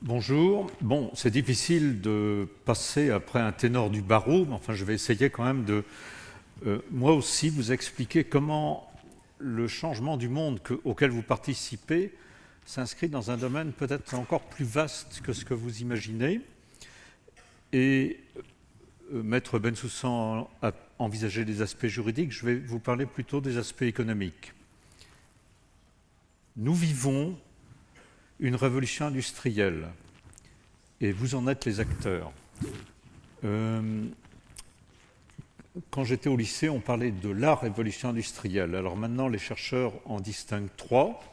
Bonjour. Bon, c'est difficile de passer après un ténor du barreau, mais enfin, je vais essayer quand même de, moi aussi, vous expliquer comment le changement du monde auquel vous participez s'inscrit dans un domaine peut-être encore plus vaste que ce que vous imaginez. Et Maître Bensoussan a envisagé des aspects juridiques, je vais vous parler plutôt des aspects économiques. Nous vivons une révolution industrielle, et vous en êtes les acteurs. Quand j'étais au lycée, on parlait de la révolution industrielle. Alors maintenant, les chercheurs en distinguent trois.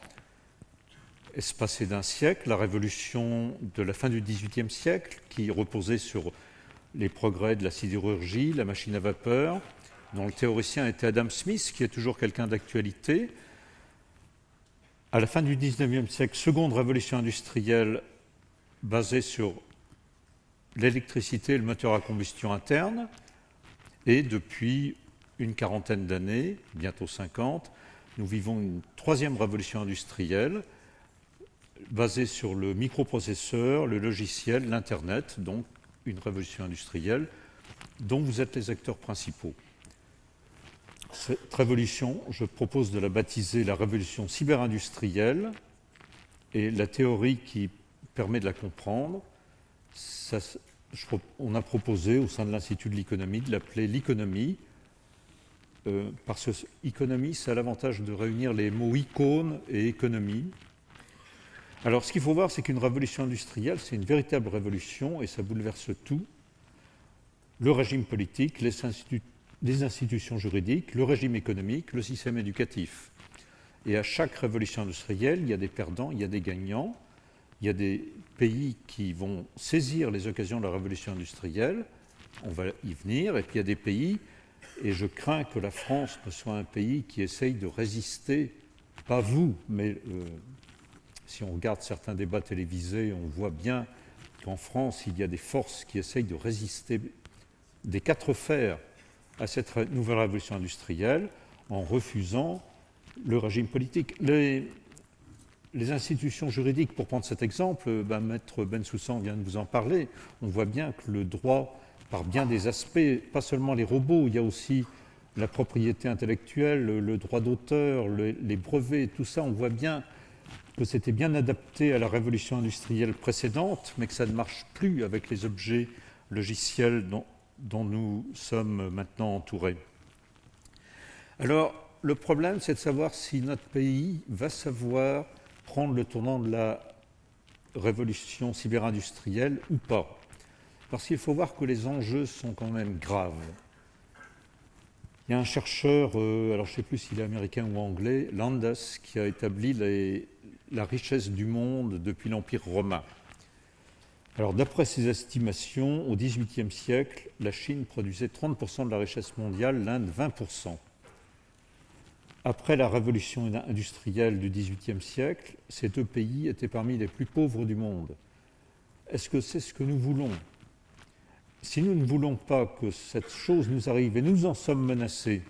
Espacée d'un siècle, la révolution de la fin du XVIIIe siècle, qui reposait sur les progrès de la sidérurgie, la machine à vapeur, dont le théoricien était Adam Smith, qui est toujours quelqu'un d'actualité. À la fin du XIXe siècle, seconde révolution industrielle basée sur l'électricité et le moteur à combustion interne. Et depuis une quarantaine d'années, bientôt 50, nous vivons une troisième révolution industrielle basée sur le microprocesseur, le logiciel, l'Internet, donc une révolution industrielle dont vous êtes les acteurs principaux. Cette révolution, je propose de la baptiser la révolution cyberindustrielle, et la théorie qui permet de la comprendre, on a proposé au sein de l'Institut de l'économie de l'appeler l'économie, parce que économie, ça a l'avantage de réunir les mots icône et économie. Alors ce qu'il faut voir, c'est qu'une révolution industrielle, c'est une véritable révolution et ça bouleverse tout. Le régime politique, les institutions juridiques, le régime économique, le système éducatif. Et à chaque révolution industrielle, il y a des perdants, il y a des gagnants. Il y a des pays qui vont saisir les occasions de la révolution industrielle, on va y venir, et puis il y a des pays, et je crains que la France ne soit un pays qui essaye de résister, pas vous, mais si on regarde certains débats télévisés, on voit bien qu'en France, il y a des forces qui essayent de résister des quatre fers à cette nouvelle révolution industrielle en refusant le régime politique. Les institutions juridiques, pour prendre cet exemple, Maître Bensoussan vient de vous en parler, on voit bien que le droit, par bien des aspects, pas seulement les robots, il y a aussi la propriété intellectuelle, le droit d'auteur, les brevets, tout ça, on voit bien que c'était bien adapté à la révolution industrielle précédente, mais que ça ne marche plus avec les objets logiciels dont nous sommes maintenant entourés. Alors, le problème, c'est de savoir si notre pays va savoir prendre le tournant de la révolution cyberindustrielle ou pas. Parce qu'il faut voir que les enjeux sont quand même graves. Il y a un chercheur, alors je ne sais plus s'il est américain ou anglais, Landes, qui a établi la richesse du monde depuis l'Empire romain. Alors d'après ses estimations, au XVIIIe siècle, la Chine produisait 30% de la richesse mondiale, l'Inde 20%. Après la révolution industrielle du XVIIIe siècle, ces deux pays étaient parmi les plus pauvres du monde. Est-ce que c'est ce que nous voulons? Si nous ne voulons pas que cette chose nous arrive, et nous en sommes menacés,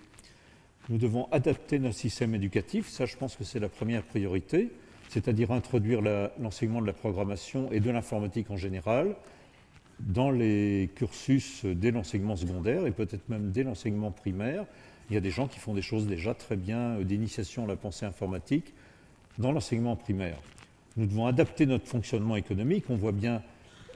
nous devons adapter notre système éducatif, ça je pense que c'est la première priorité, c'est-à-dire introduire l'enseignement de la programmation et de l'informatique en général dans les cursus dès l'enseignement secondaire et peut-être même dès l'enseignement primaire. Il y a des gens qui font des choses déjà très bien d'initiation à la pensée informatique dans l'enseignement primaire. Nous devons adapter notre fonctionnement économique. On voit bien,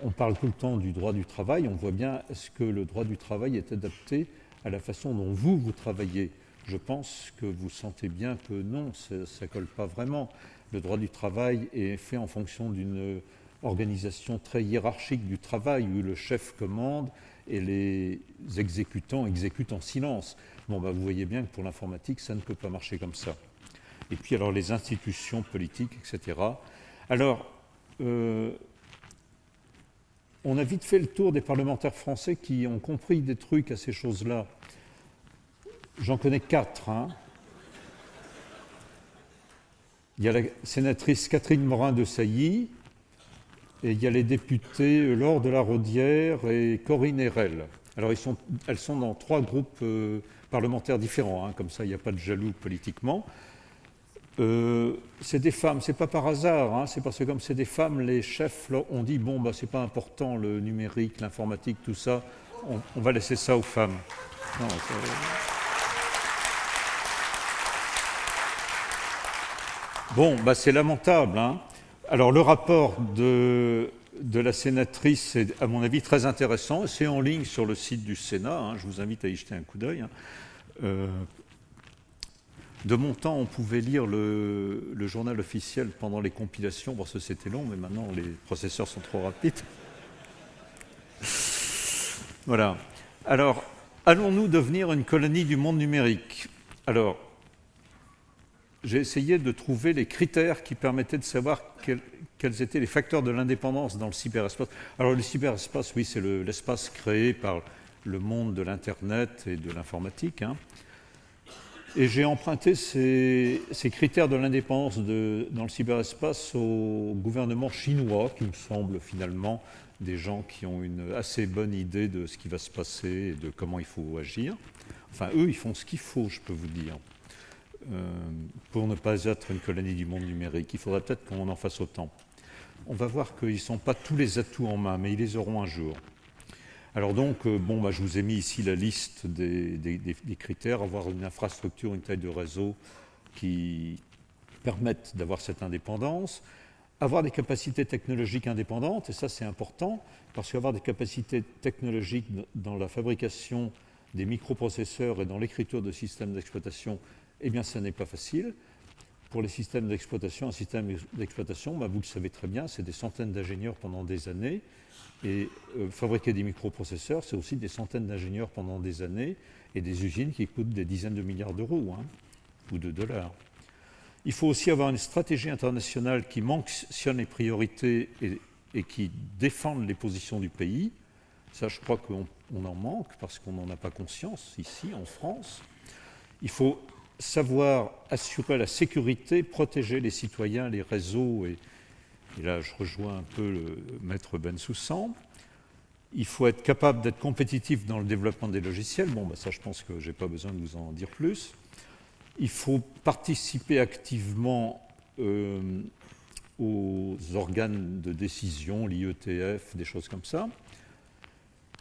on parle tout le temps du droit du travail, on voit bien est-ce que le droit du travail est adapté à la façon dont vous travaillez. Je pense que vous sentez bien que non, ça ne colle pas vraiment. Le droit du travail est fait en fonction d'une organisation très hiérarchique du travail où le chef commande et les exécutants exécutent en silence. Bon, vous voyez bien que pour l'informatique, ça ne peut pas marcher comme ça. Et puis alors les institutions politiques, etc. Alors, on a vite fait le tour des parlementaires français qui ont compris des trucs à ces choses-là. J'en connais 4. Il y a la sénatrice Catherine Morin-Desailly, et il y a les députés Laure de la Raudière et Corinne Erel. Alors elles sont dans 3 groupes parlementaires différents, comme ça il n'y a pas de jaloux politiquement. c'est des femmes, c'est pas par hasard, hein, c'est parce que comme c'est des femmes, les chefs ont dit bon, bah, c'est pas important le numérique, l'informatique, tout ça, on va laisser ça aux femmes. Non, bon, bah, c'est lamentable. Hein. Alors le rapport de la sénatrice est, à mon avis, très intéressant. C'est en ligne sur le site du Sénat. Hein, je vous invite à y jeter un coup d'œil. Hein. De mon temps, on pouvait lire le journal officiel pendant les compilations, parce que c'était long, mais maintenant les processeurs sont trop rapides. Voilà. Alors, allons-nous devenir une colonie du monde numérique? Alors, j'ai essayé de trouver les critères qui permettaient de savoir quels étaient les facteurs de l'indépendance dans le cyberespace. Alors, le cyberespace, oui, c'est l'espace créé par le monde de l'Internet et de l'informatique, hein. Et j'ai emprunté ces critères de l'indépendance dans le cyberespace au gouvernement chinois, qui me semble finalement des gens qui ont une assez bonne idée de ce qui va se passer et de comment il faut agir. Enfin, eux, ils font ce qu'il faut, je peux vous dire, pour ne pas être une colonie du monde numérique. Il faudrait peut-être qu'on en fasse autant. On va voir qu'ils ne sont pas tous les atouts en main, mais ils les auront un jour. Alors donc, bon, bah, je vous ai mis ici la liste des critères, avoir une infrastructure, une taille de réseau qui permettent d'avoir cette indépendance, avoir des capacités technologiques indépendantes, et ça c'est important, parce qu'avoir des capacités technologiques dans la fabrication des microprocesseurs et dans l'écriture de systèmes d'exploitation, eh bien ça n'est pas facile. Pour les systèmes d'exploitation, un système d'exploitation, bah, vous le savez très bien, c'est des centaines d'ingénieurs pendant des années. Et fabriquer des microprocesseurs, c'est aussi des centaines d'ingénieurs pendant des années et des usines qui coûtent des dizaines de milliards d'euros, hein, ou de dollars. Il faut aussi avoir une stratégie internationale qui mentionne les priorités et qui défende les positions du pays. Ça, je crois qu'on en manque parce qu'on n'en a pas conscience ici, en France. Il faut savoir assurer la sécurité, protéger les citoyens, les réseaux et là je rejoins un peu le maître Bensoussan. Il faut être capable d'être compétitif dans le développement des logiciels. Bon, bah ça je pense que je n'ai pas besoin de vous en dire plus. Il faut participer activement aux organes de décision, l'IETF, des choses comme ça.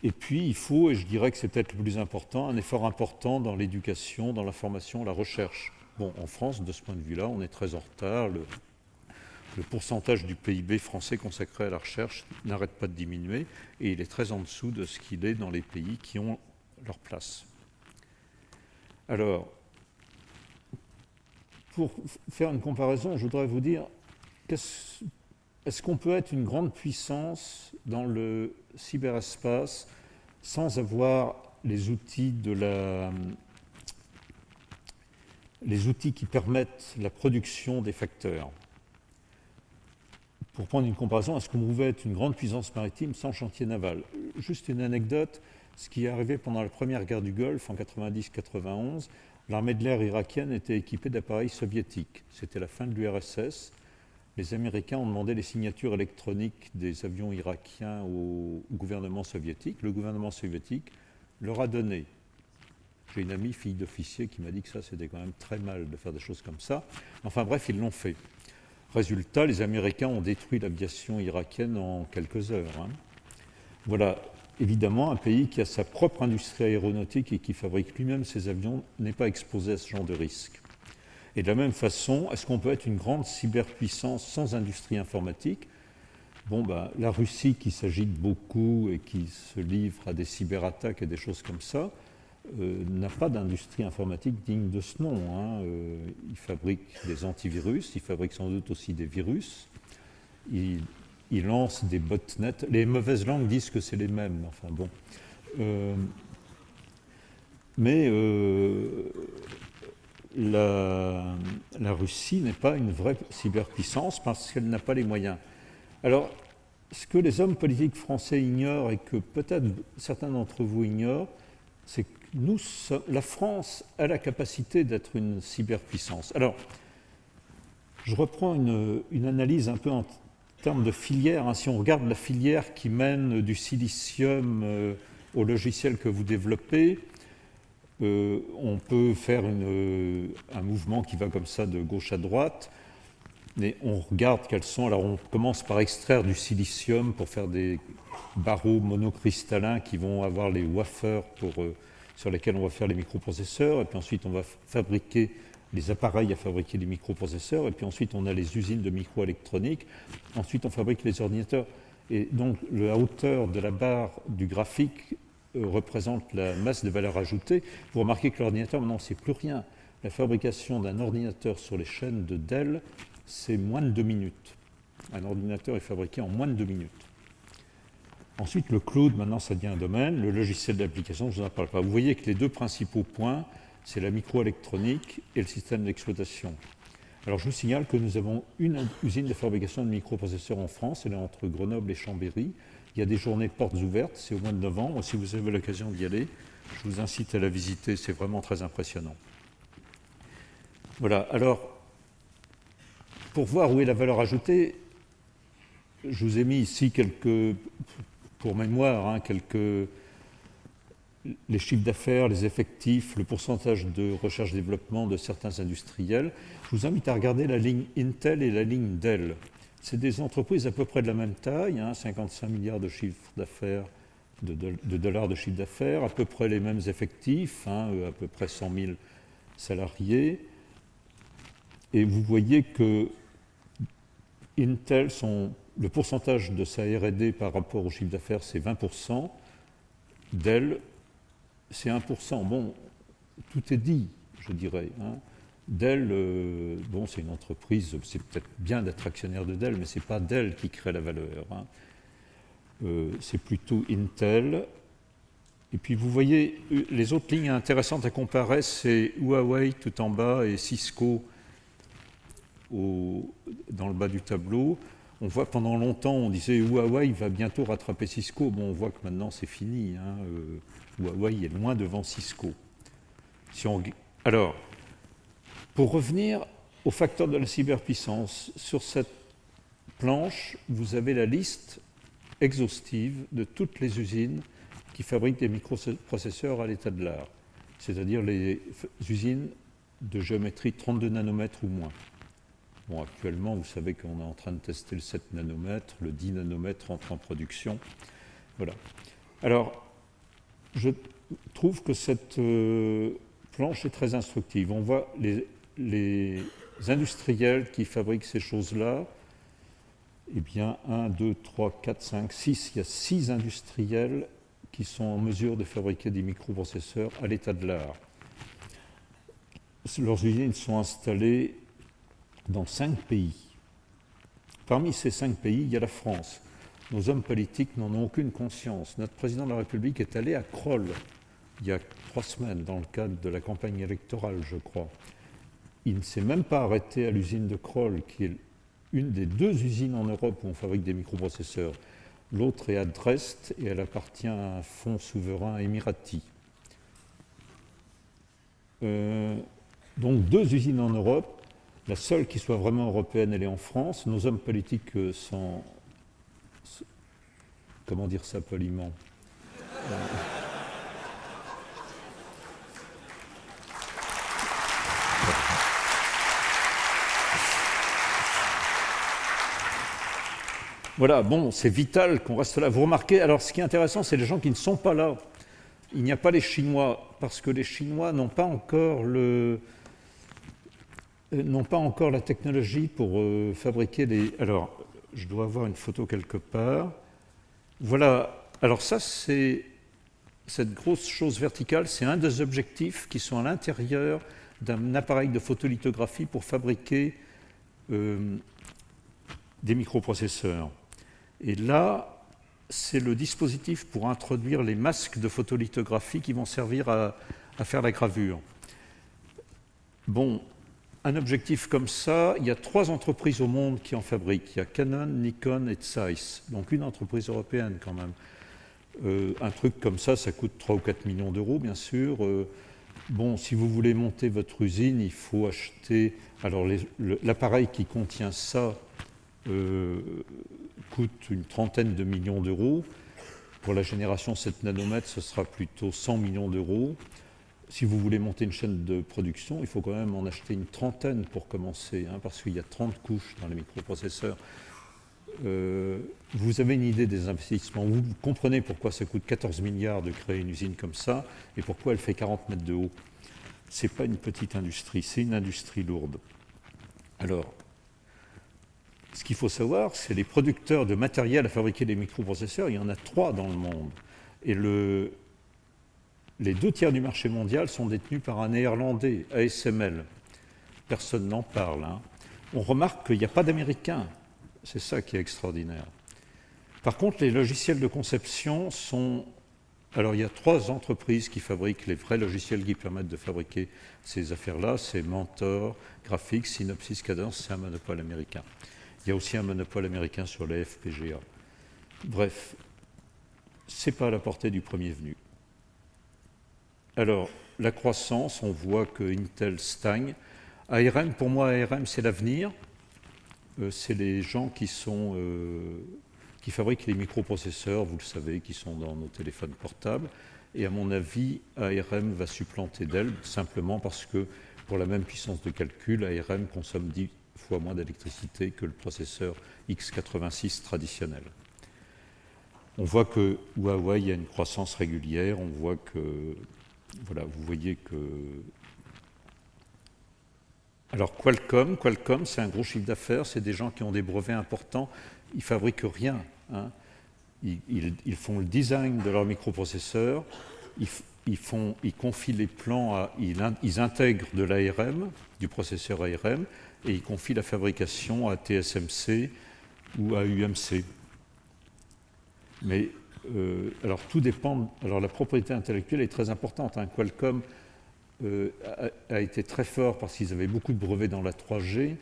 Et puis il faut, et je dirais que c'est peut-être le plus important, un effort important dans l'éducation, dans la formation, la recherche. Bon, en France, de ce point de vue-là, on est très en retard. Le pourcentage du PIB français consacré à la recherche n'arrête pas de diminuer et il est très en dessous de ce qu'il est dans les pays qui ont leur place. Alors, pour faire une comparaison, je voudrais vous dire, est-ce qu'on peut être une grande puissance dans le cyberespace sans avoir les outils qui permettent la production des facteurs? Pour prendre une comparaison, est-ce qu'on pouvait être une grande puissance maritime sans chantier naval? Juste une anecdote, ce qui est arrivé pendant la première guerre du Golfe en 90-91, l'armée de l'air irakienne était équipée d'appareils soviétiques. C'était la fin de l'URSS. Les Américains ont demandé les signatures électroniques des avions irakiens au gouvernement soviétique. Le gouvernement soviétique leur a donné. J'ai une amie, fille d'officier, qui m'a dit que ça, c'était quand même très mal de faire des choses comme ça. Enfin bref, ils l'ont fait. Résultat, les Américains ont détruit l'aviation irakienne en quelques heures. Hein. Voilà, évidemment, un pays qui a sa propre industrie aéronautique et qui fabrique lui-même ses avions n'est pas exposé à ce genre de risque. Et de la même façon, est-ce qu'on peut être une grande cyberpuissance sans industrie informatique? Bon, bah, la Russie qui s'agite beaucoup et qui se livre à des cyberattaques et des choses comme ça, n'a pas d'industrie informatique digne de ce nom. Hein. Il fabrique des antivirus, il fabrique sans doute aussi des virus, il lance des botnets. Les mauvaises langues disent que c'est les mêmes, enfin bon. Mais la Russie n'est pas une vraie cyberpuissance parce qu'elle n'a pas les moyens. Alors, ce que les hommes politiques français ignorent et que peut-être certains d'entre vous ignorent, c'est que la France a la capacité d'être une cyberpuissance. Alors, je reprends une analyse un peu en termes de filière. Hein. Si on regarde la filière qui mène du silicium au logiciel que vous développez, On peut faire un mouvement qui va comme ça de gauche à droite, mais on regarde quels sont. Alors on commence par extraire du silicium pour faire des barreaux monocristallins qui vont avoir les wafers sur lesquels on va faire les microprocesseurs, et puis ensuite on va fabriquer les appareils à fabriquer les microprocesseurs, et puis ensuite on a les usines de microélectronique, ensuite on fabrique les ordinateurs. Et donc la hauteur de la barre du graphique représente la masse de valeur ajoutée. Vous remarquez que l'ordinateur, maintenant, c'est plus rien. La fabrication d'un ordinateur sur les chaînes de Dell, c'est moins de 2 minutes. Un ordinateur est fabriqué en moins de 2 minutes. Ensuite, le cloud, maintenant, ça devient un domaine. Le logiciel d'application, je ne vous en parle pas. Vous voyez que les deux principaux points, c'est la microélectronique et le système d'exploitation. Alors, je vous signale que nous avons une usine de fabrication de microprocesseurs en France, elle est entre Grenoble et Chambéry. Il y a des journées portes ouvertes, c'est au mois de novembre. Si vous avez l'occasion d'y aller, je vous incite à la visiter, c'est vraiment très impressionnant. Voilà, alors, pour voir où est la valeur ajoutée, je vous ai mis ici pour mémoire, les chiffres d'affaires, les effectifs, le pourcentage de recherche-développement de certains industriels. Je vous invite à regarder la ligne Intel et la ligne Dell. C'est des entreprises à peu près de la même taille, 55 milliards de chiffre d'affaires, de dollars de chiffre d'affaires, à peu près les mêmes effectifs, à peu près 100 000 salariés. Et vous voyez que Intel, le pourcentage de sa R&D par rapport au chiffre d'affaires, c'est 20%. Dell, c'est 1%. Bon, tout est dit, je dirais. Dell, c'est une entreprise, c'est peut-être bien d'être actionnaire de Dell, mais ce n'est pas Dell qui crée la valeur. C'est plutôt Intel. Et puis vous voyez, les autres lignes intéressantes à comparer, c'est Huawei tout en bas et Cisco dans le bas du tableau. On voit pendant longtemps, on disait Huawei va bientôt rattraper Cisco. Bon, on voit que maintenant c'est fini. Huawei est loin devant Cisco. Alors, pour revenir au facteur de la cyberpuissance, sur cette planche, vous avez la liste exhaustive de toutes les usines qui fabriquent des microprocesseurs à l'état de l'art, c'est-à-dire les usines de géométrie 32 nanomètres ou moins. Bon, actuellement, vous savez qu'on est en train de tester le 7 nanomètres, le 10 nanomètres entre en production. Voilà. Alors, je trouve que cette planche est très instructive. On voit les industriels qui fabriquent ces choses-là. Eh bien, 1, 2, 3, 4, 5, 6. Il y a 6 industriels qui sont en mesure de fabriquer des microprocesseurs à l'état de l'art. Leurs usines sont installées dans 5 pays. Parmi ces 5 pays, il y a la France. Nos hommes politiques n'en ont aucune conscience. Notre président de la République est allé à Crolles il y a 3 semaines, dans le cadre de la campagne électorale, je crois. Il ne s'est même pas arrêté à l'usine de Crolles, qui est une des 2 usines en Europe où on fabrique des microprocesseurs. L'autre est à Dresde et elle appartient à un fonds souverain émirati. Donc 2 usines en Europe. La seule qui soit vraiment européenne, elle est en France. Nos hommes politiques sont... Comment dire ça poliment ? Voilà, bon, c'est vital qu'on reste là. Vous remarquez, alors ce qui est intéressant, c'est les gens qui ne sont pas là. Il n'y a pas les Chinois, parce que les Chinois n'ont pas encore la technologie pour fabriquer des... Alors, je dois avoir une photo quelque part. Voilà, alors ça, c'est cette grosse chose verticale, c'est un des objectifs qui sont à l'intérieur d'un appareil de photolithographie pour fabriquer des microprocesseurs. Et là, c'est le dispositif pour introduire les masques de photolithographie qui vont servir à faire la gravure. Bon, un objectif comme ça, il y a 3 entreprises au monde qui en fabriquent. Il y a Canon, Nikon et Zeiss, donc une entreprise européenne quand même. Un truc comme ça coûte 3 ou 4 millions d'euros, bien sûr. Bon, si vous voulez monter votre usine, il faut acheter... Alors, l'appareil qui contient ça coûte une trentaine de millions d'euros. Pour la génération 7 nanomètres, ce sera plutôt 100 millions d'euros. si vous voulez monter une chaîne de production, il faut quand même en acheter une trentaine pour commencer, hein, parce qu'il y a 30 couches dans les microprocesseurs. Vous avez une idée des investissements, vous comprenez pourquoi ça coûte 14 milliards de créer une usine comme ça, et pourquoi elle fait 40 mètres de haut. Ce n'est pas une petite industrie, c'est une industrie lourde. Alors, ce qu'il faut savoir, c'est les producteurs de matériel à fabriquer des microprocesseurs, il y en a 3 dans le monde. Et les 2 tiers du marché mondial sont détenus par un néerlandais, ASML. Personne n'en parle, hein. On remarque qu'il n'y a pas d'Américains. C'est ça qui est extraordinaire. Par contre, les logiciels de conception sont... Alors, il y a 3 entreprises qui fabriquent les vrais logiciels qui permettent de fabriquer ces affaires-là. C'est Mentor, Graphics, Synopsys, Cadence, c'est un monopole américain. Il y a aussi un monopole américain sur les FPGA. Bref, ce n'est pas à la portée du premier venu. Alors, la croissance, on voit que Intel stagne. ARM, pour moi, ARM, c'est l'avenir. C'est les gens qui fabriquent les microprocesseurs, vous le savez, qui sont dans nos téléphones portables. Et à mon avis, ARM va supplanter Dell, simplement parce que pour la même puissance de calcul, ARM consomme 10 fois moins d'électricité que le processeur x86 traditionnel. On voit que Huawei, il y a une croissance régulière, on voit que, voilà, vous voyez que... Alors Qualcomm, c'est un gros chiffre d'affaires, c'est des gens qui ont des brevets importants, ils fabriquent rien, hein. Ils font le design de leur microprocesseur, ils confient les plans, ils intègrent de l'ARM, du processeur ARM, et ils confient la fabrication à TSMC ou à UMC. Mais alors tout dépend. Alors la propriété intellectuelle est très importante, hein. Qualcomm a été très fort parce qu'ils avaient beaucoup de brevets dans la 3G.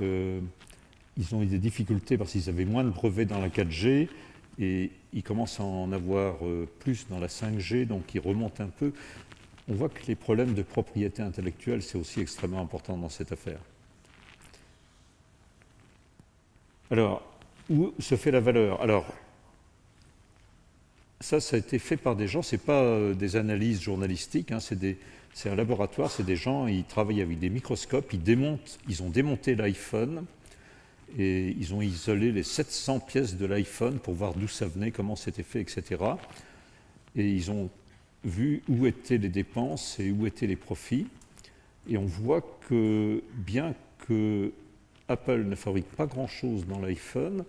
Ils ont eu des difficultés parce qu'ils avaient moins de brevets dans la 4G et ils commencent à en avoir plus dans la 5G, donc ils remontent un peu. On voit que les problèmes de propriété intellectuelle, c'est aussi extrêmement important dans cette affaire. Alors, où se fait la valeur? Alors, ça a été fait par des gens, ce n'est pas des analyses journalistiques, hein, c'est un laboratoire, c'est des gens, ils travaillent avec des microscopes, ils ont démonté l'iPhone et ils ont isolé les 700 pièces de l'iPhone pour voir d'où ça venait, comment c'était fait, etc. Et ils ont vu où étaient les dépenses et où étaient les profits. Et on voit que bien que Apple ne fabrique pas grand-chose dans l'iPhone,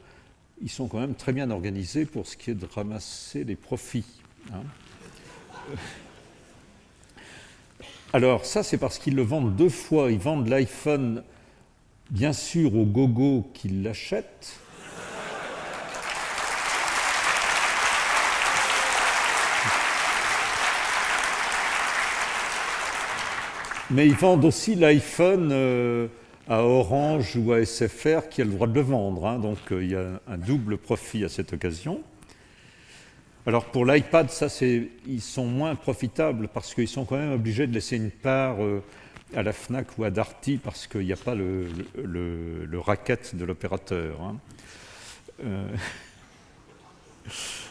ils sont quand même très bien organisés pour ce qui est de ramasser les profits, hein. Alors ça, c'est parce qu'ils le vendent 2 fois. Ils vendent l'iPhone, bien sûr, aux gogos qui l'achètent. Mais ils vendent aussi l'iPhone à Orange ou à SFR qui a le droit de le vendre, hein. Donc il y a un double profit à cette occasion. Alors pour l'iPad, ils sont moins profitables parce qu'ils sont quand même obligés de laisser une part à la Fnac ou à Darty parce qu'il n'y a pas le racket de l'opérateur, hein.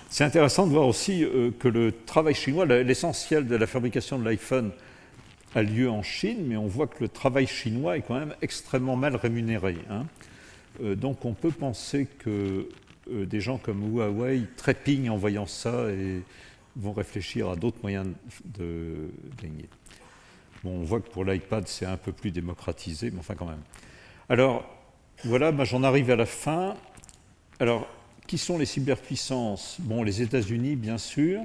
C'est intéressant de voir aussi que le travail chinois, l'essentiel de la fabrication de l'iPhone a lieu en Chine, mais on voit que le travail chinois est quand même extrêmement mal rémunéré, hein. Donc on peut penser que des gens comme Huawei trépignent en voyant ça et vont réfléchir à d'autres moyens de gagner. Bon, on voit que pour l'iPad, c'est un peu plus démocratisé, mais enfin quand même. Alors, voilà, j'en arrive à la fin. Alors, qui sont les cyberpuissances? Bon, les États-Unis, bien sûr.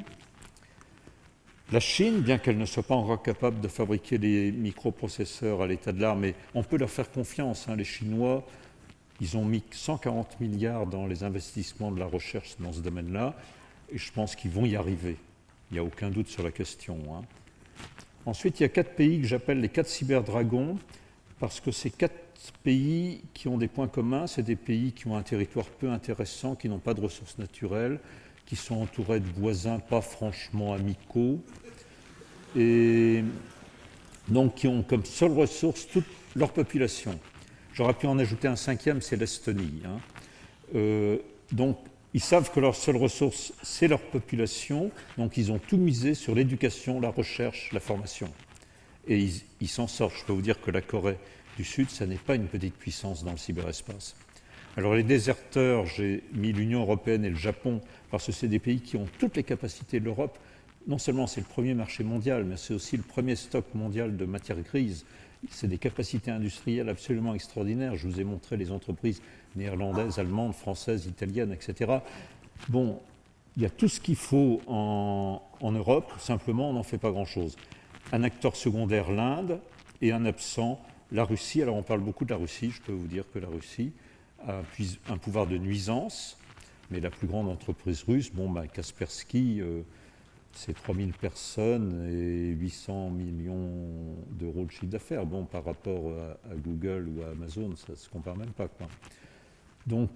La Chine, bien qu'elle ne soit pas encore capable de fabriquer les microprocesseurs à l'état de l'art, mais on peut leur faire confiance, hein. Les Chinois, ils ont mis 140 milliards dans les investissements de la recherche dans ce domaine-là, et je pense qu'ils vont y arriver. Il n'y a aucun doute sur la question, hein. Ensuite, il y a 4 pays que j'appelle les 4 cyberdragons, parce que ces 4 pays qui ont des points communs, c'est des pays qui ont un territoire peu intéressant, qui n'ont pas de ressources naturelles, qui sont entourés de voisins pas franchement amicaux, et donc qui ont comme seule ressource toute leur population. J'aurais pu en ajouter un 5e, c'est l'Estonie, hein. Donc Ils savent que leur seule ressource, c'est leur population, donc ils ont tout misé sur l'éducation, la recherche, la formation. Et ils s'en sortent. Je peux vous dire que la Corée du Sud, ça n'est pas une petite puissance dans le cyberespace. Alors les déserteurs, j'ai mis l'Union européenne et le Japon, parce que c'est des pays qui ont toutes les capacités de l'Europe. Non seulement c'est le premier marché mondial, mais c'est aussi le premier stock mondial de matières grises. C'est des capacités industrielles absolument extraordinaires. Je vous ai montré les entreprises néerlandaises, allemandes, françaises, italiennes, etc. Bon, il y a tout ce qu'il faut en Europe, simplement on n'en fait pas grand-chose. Un acteur secondaire, l'Inde, et un absent, la Russie. Alors on parle beaucoup de la Russie, je peux vous dire que la Russie a un pouvoir de nuisance, mais la plus grande entreprise russe, bon, Kaspersky, c'est 3000 personnes et 800 millions d'euros de chiffre d'affaires. Bon, par rapport à Google ou à Amazon, ça ne se compare même pas, quoi. Donc,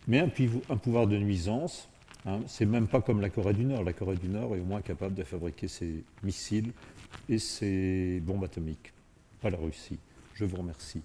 mais un pouvoir de nuisance, hein, c'est même pas comme la Corée du Nord. La Corée du Nord est au moins capable de fabriquer ses missiles et ses bombes atomiques. Pas la Russie. Je vous remercie.